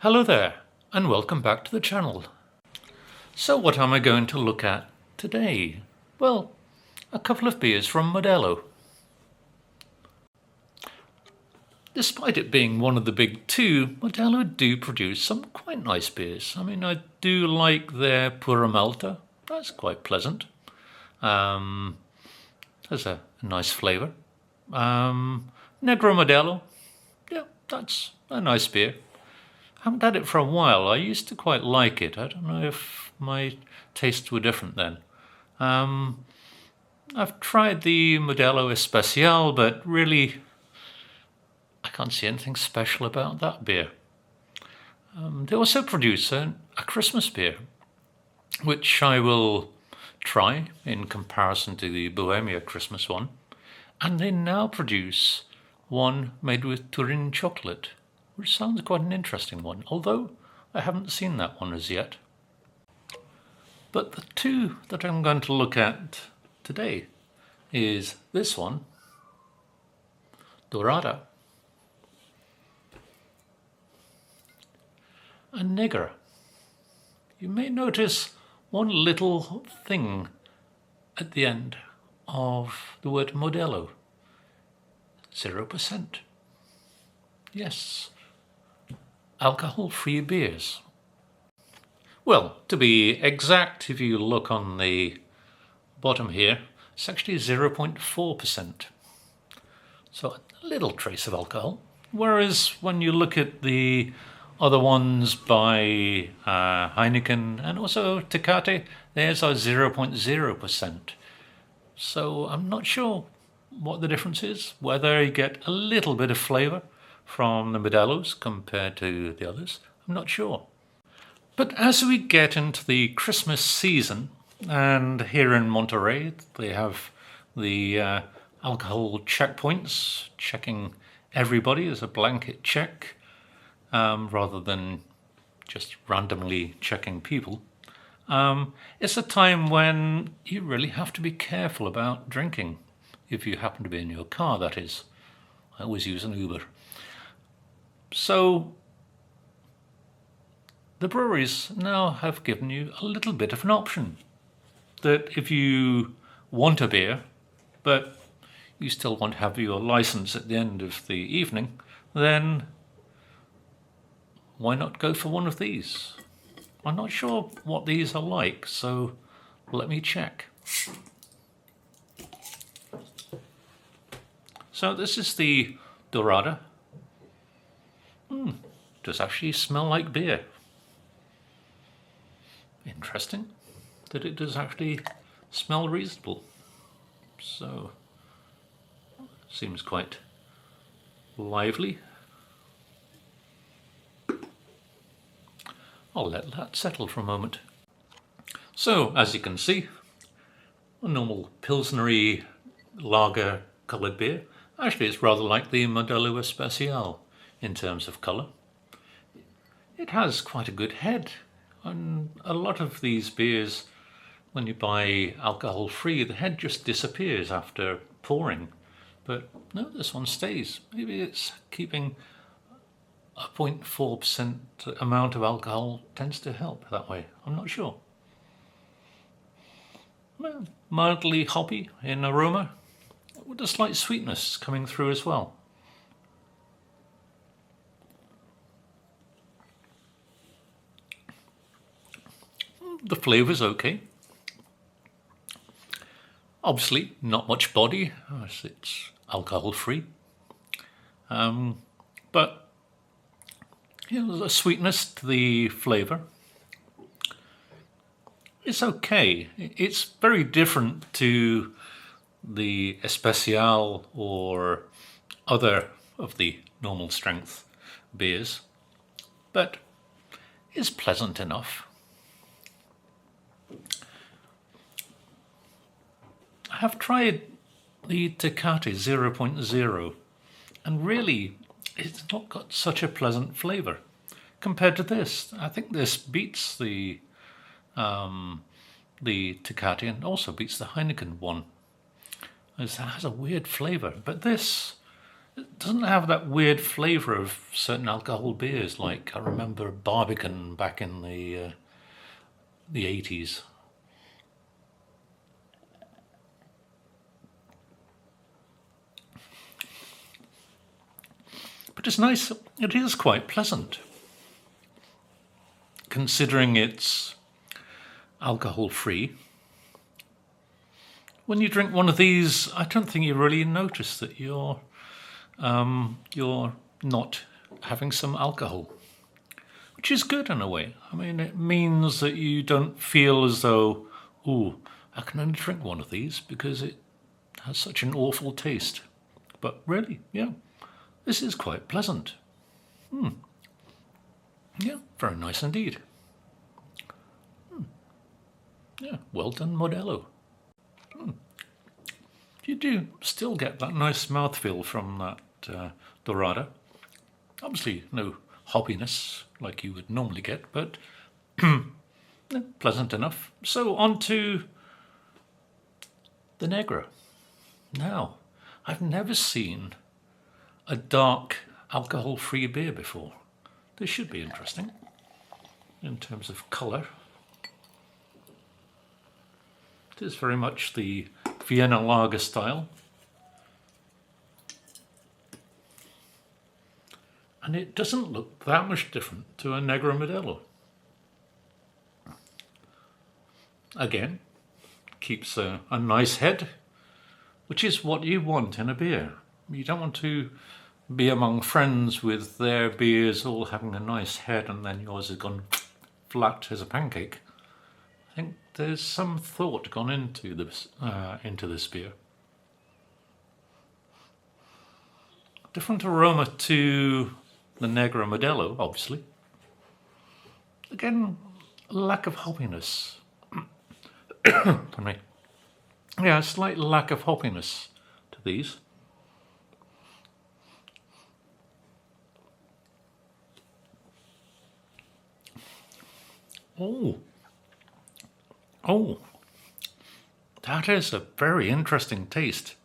Hello there, and welcome back to the channel. So what am I going to look at today? Well, a couple of beers from Modelo. Despite it being one of the big two, Modelo do produce some quite nice beers. I mean, I do like their Pura Malta. That's quite pleasant. Has a nice flavour. Negro Modelo. Yeah, that's a nice beer. I haven't had it for a while. I used to quite like it. I don't know if my tastes were different then. I've tried the Modelo Especial, but really I can't see anything special about that beer. They also produce a Christmas beer, which I will try in comparison to the Bohemia Christmas one. And they now produce one made with Turin chocolate, which sounds quite an interesting one, although I haven't seen that one as yet. But the two that I'm going to look at today is this one, Dorada, and Negra. You may notice one little thing at the end of the word Modelo. 0%. Yes. Alcohol-free beers. Well, to be exact, if you look on the bottom here, it's actually 0.4%. So a little trace of alcohol. Whereas when you look at the other ones by Heineken and also Tecate, theirs are 0.0%. So I'm not sure what the difference is, whether you get a little bit of flavour from the Modelos compared to the others. I'm not sure. But as we get into the Christmas season, and here in Monterey they have the alcohol checkpoints, checking everybody as a blanket check, rather than just randomly checking people. It's a time when you really have to be careful about drinking, if you happen to be in your car, that is. I always use an Uber. So the breweries now have given you a little bit of an option, that if you want a beer, but you still want to have your license at the end of the evening, then why not go for one of these? I'm not sure what these are like, so let me check. So this is the Dorada. Does actually smell like beer. Interesting that it does actually smell reasonable. So, seems quite lively. I'll let that settle for a moment. So, as you can see, a normal Pilsnery lager coloured beer. Actually, it's rather like the Modelo Especial in terms of colour. It has quite a good head, and a lot of these beers, when you buy alcohol-free, the head just disappears after pouring. But no, this one stays. Maybe it's keeping a 0.4% amount of alcohol tends to help that way. I'm not sure. Well, mildly hoppy in aroma, with a slight sweetness coming through as well. The flavour's okay. Obviously, not much body, as it's alcohol-free. But you know, there's a sweetness to the flavour. It's okay. It's very different to the Especial or other of the normal strength beers, but it's pleasant enough. I have tried the Tecate 0.0, and really it's not got such a pleasant flavour compared to this. I think this beats the Tecate and also beats the Heineken one. It has a weird flavour, but this It doesn't have that weird flavour of certain alcohol beers, like I remember Barbican back in the 80s. But it's nice, it is quite pleasant, considering it's alcohol-free. When you drink one of these, I don't think you really notice that you're not having some alcohol, which is good in a way. I mean, it means that you don't feel as though, ooh, I can only drink one of these because it has such an awful taste. But really, yeah, this is quite pleasant. Yeah, very nice indeed. Yeah, well done, Modelo. You do still get that nice mouthfeel from that Dorada. Obviously, no hoppiness like you would normally get, but pleasant enough. So on to the Negra. Now, I've never seen a dark alcohol-free beer before. This should be interesting in terms of colour. It is very much the Vienna lager style. And it doesn't look that much different to a Negra Modelo. Again, keeps a nice head, which is what you want in a beer. You don't want to be among friends with their beers all having a nice head and then yours has gone flat as a pancake. I think there's some thought gone into this beer. Different aroma to the Negra Modelo, obviously. Again, lack of hoppiness. Pardon me. Yeah, a slight lack of hoppiness to these. Oh, that is a very interesting taste.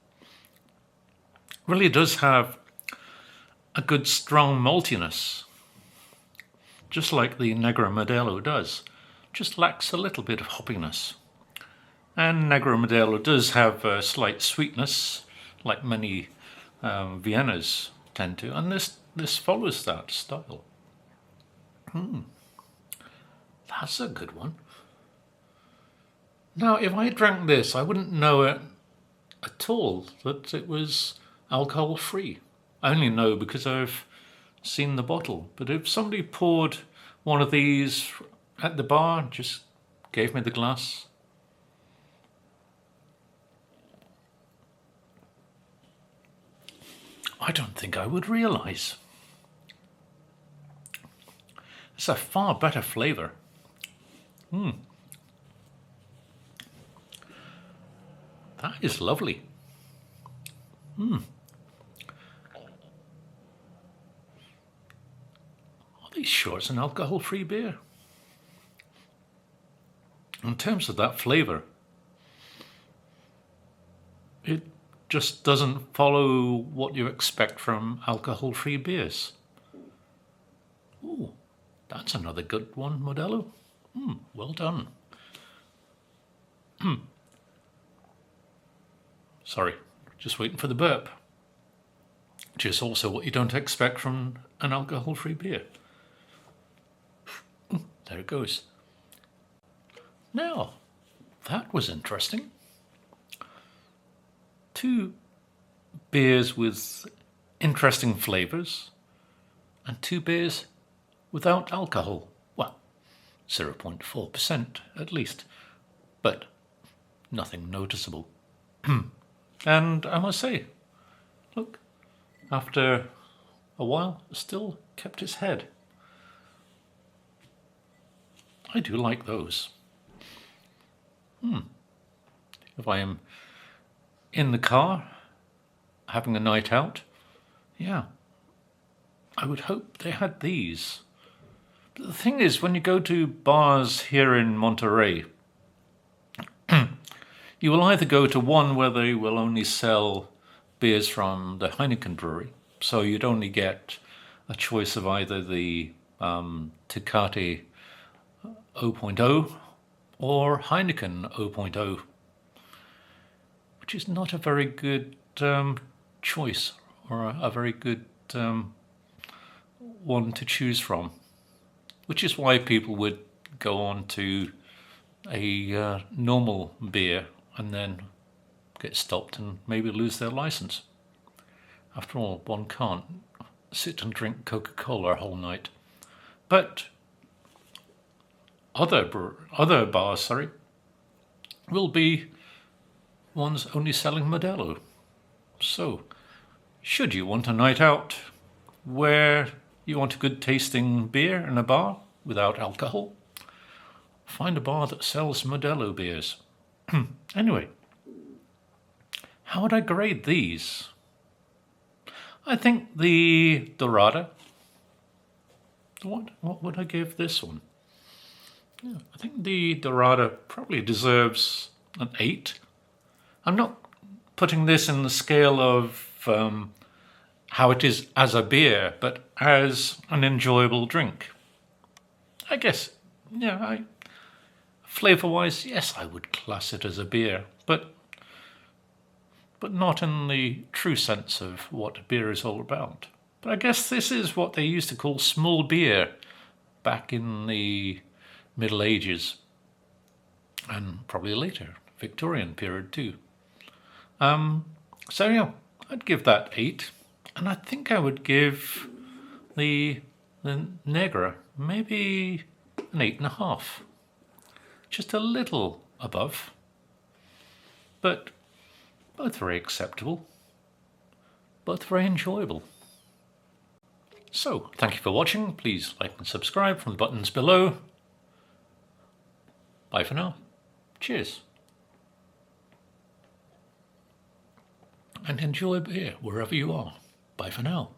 Really does have a good strong maltiness, just like the Negra Modelo does. Just lacks a little bit of hoppiness. And Negra Modelo does have a slight sweetness, like many Viennas tend to, and this follows that style. That's a good one. Now, if I drank this, I wouldn't know it at all that it was alcohol-free. I only know because I've seen the bottle. But if somebody poured one of these at the bar, just gave me the glass, I don't think I would realise. It's a far better flavour. That is lovely. Are these sure it's an alcohol-free beer? In terms of that flavour, it just doesn't follow what you expect from alcohol-free beers. Ooh, that's another good one, Modelo. Well done. Sorry, just waiting for the burp, which is also what you don't expect from an alcohol-free beer. There it goes. Now, that was interesting. 2 beers with interesting flavours and 2 beers without alcohol. Well, 0.4% at least, but nothing noticeable. And I must say, look, after a while, still kept its head. I do like those. If I am in the car, having a night out, yeah, I would hope they had these. But the thing is, when you go to bars here in Monterey, you will either go to one where they will only sell beers from the Heineken brewery, So you'd only get a choice of either the Tecate 0.0 or Heineken 0.0, which is not a very good choice or a very good one to choose from, which is why people would go on to a normal beer and then get stopped and maybe lose their license. After all, one can't sit and drink Coca-Cola a whole night. But other bars, will be ones only selling Modelo. So, should you want a night out where you want a good tasting beer in a bar without alcohol, find a bar that sells Modelo beers. Anyway, how would I grade these? I think the Dorada. What would I give this one? Yeah, I think the Dorada probably deserves an 8. I'm not putting this in the scale of how it is as a beer, but as an enjoyable drink. I guess, yeah, flavour-wise, yes, I would class it as a beer, but not in the true sense of what beer is all about. But I guess this is what they used to call small beer back in the Middle Ages and probably later, Victorian period too. So yeah, I'd give that 8, and I think I would give the Negra maybe an 8.5, just a little above, but both very acceptable, both very enjoyable. So, thank you for watching. Please like and subscribe from the buttons below. Bye for now. Cheers. And enjoy beer wherever you are. Bye for now.